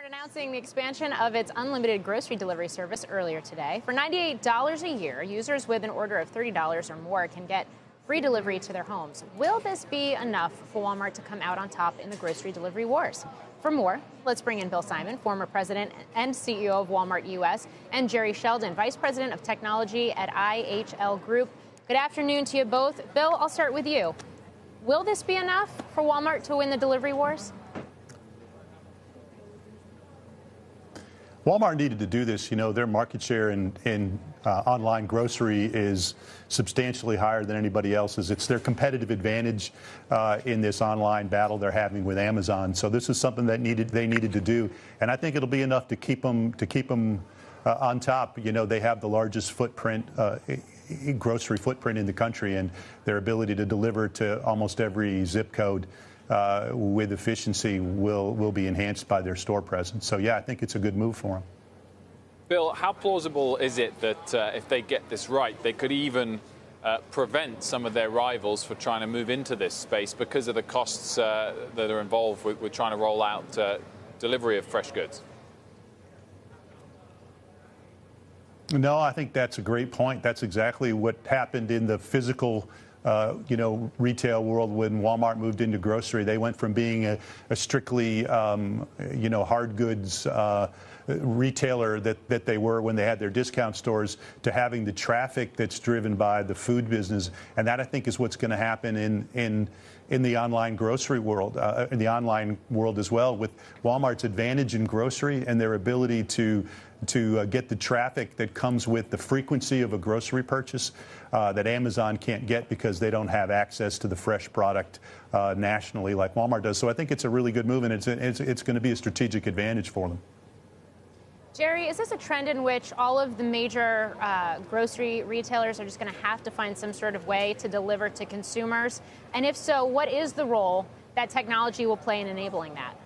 Announcing the expansion of its unlimited grocery delivery service earlier today. For $98 a year, users with an order of $30 or more can get free delivery to their homes. Will this be enough for Walmart to come out on top in the grocery delivery wars? For more, let's bring in Bill Simon, former president and CEO of Walmart U.S., and Jerry Sheldon, vice president of technology at IHL Group. Good afternoon to you both. Bill, I'll start with you. Will this be enough for Walmart to win the delivery wars? Walmart needed to do this. You know, their market share in online grocery is substantially higher than anybody else's. It's their competitive advantage in this online battle they're having with Amazon. So this is something that they needed to do, and I think it'll be enough to keep them on top. You know, they have the largest footprint. Grocery footprint in the country, and their ability to deliver to almost every zip code with efficiency will be enhanced by their store presence. So, yeah, I think it's a good move for them. Bill, how plausible is it that if they get this right, they could even prevent some of their rivals from trying to move into this space because of the costs that are involved with trying to roll out delivery of fresh goods? No, I think that's a great point. That's exactly what happened in the physical retail world when Walmart moved into grocery. They went from being a strictly, hard goods retailer that they were when they had their discount stores to having the traffic that's driven by the food business. And that, I think, is what's going to happen in the online grocery world, in the online world as well, with Walmart's advantage in grocery and their ability to get the traffic that comes with the frequency of a grocery purchase that Amazon can't get because they don't have access to the fresh product nationally like Walmart does. So I think it's a really good move, and it's going to be a strategic advantage for them. Jerry, is this a trend in which all of the major grocery retailers are just going to have to find some sort of way to deliver to consumers? And if so, what is the role that technology will play in enabling that?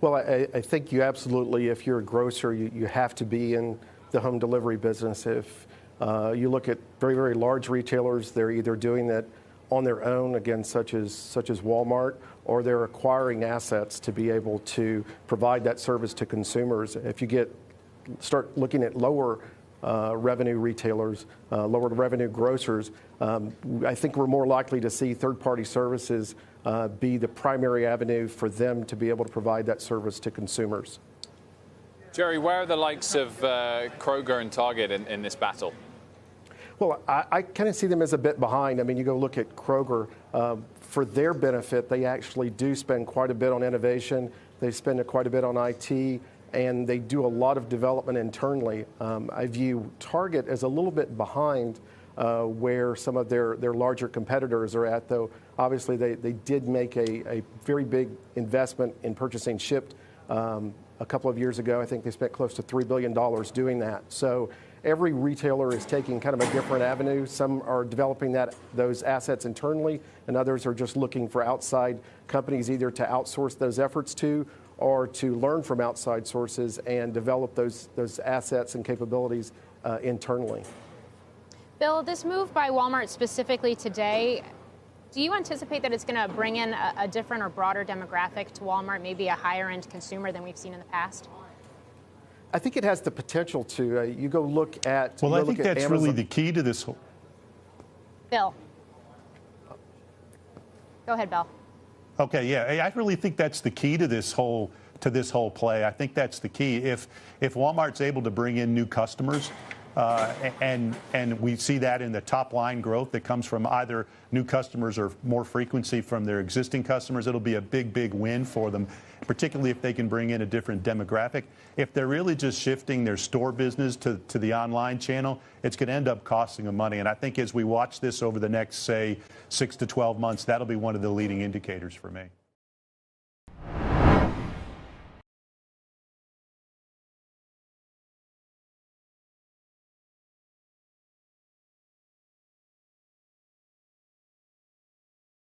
Well, I think you absolutely, if you're a grocer, you have to be in the home delivery business. If you look at very, very large retailers, they're either doing that on their own, again, such as Walmart, or they're acquiring assets to be able to provide that service to consumers. If you start looking at lower revenue retailers, lower revenue grocers, I think we're more likely to see third-party services be the primary avenue for them to be able to provide that service to consumers. Jerry, where are the likes of Kroger and Target in this battle? Well, I kind of see them as a bit behind. I mean, you go look at Kroger. For their benefit, they actually do spend quite a bit on innovation. They spend quite a bit on IT, and they do a lot of development internally. I view Target as a little bit behind where some of their larger competitors are at, though obviously they did make a very big investment in purchasing Shipt a couple of years ago. I think they spent close to $3 billion doing that. So every retailer is taking kind of a different avenue. Some are developing those assets internally, and others are just looking for outside companies either to outsource those efforts to or to learn from outside sources and develop those assets and capabilities internally. Bill, this move by Walmart specifically today, do you anticipate that it's going to bring in a different or broader demographic to Walmart, maybe a higher-end consumer than we've seen in the past? I think it has the potential to. You go look at. Well, I think that's Amazon. Really the key to this whole. Bill. Go ahead, Bill. Okay, yeah, I really think that's the key to this whole play. I think that's the key. If Walmart's able to bring in new customers, and we see that in the top line growth that comes from either new customers or more frequency from their existing customers, it'll be a big win for them, particularly if they can bring in a different demographic. If they're really just shifting their store business to the online channel, it's going to end up costing them money. And I think as we watch this over the next, say, 6 to 12 months, that'll be one of the leading indicators for me.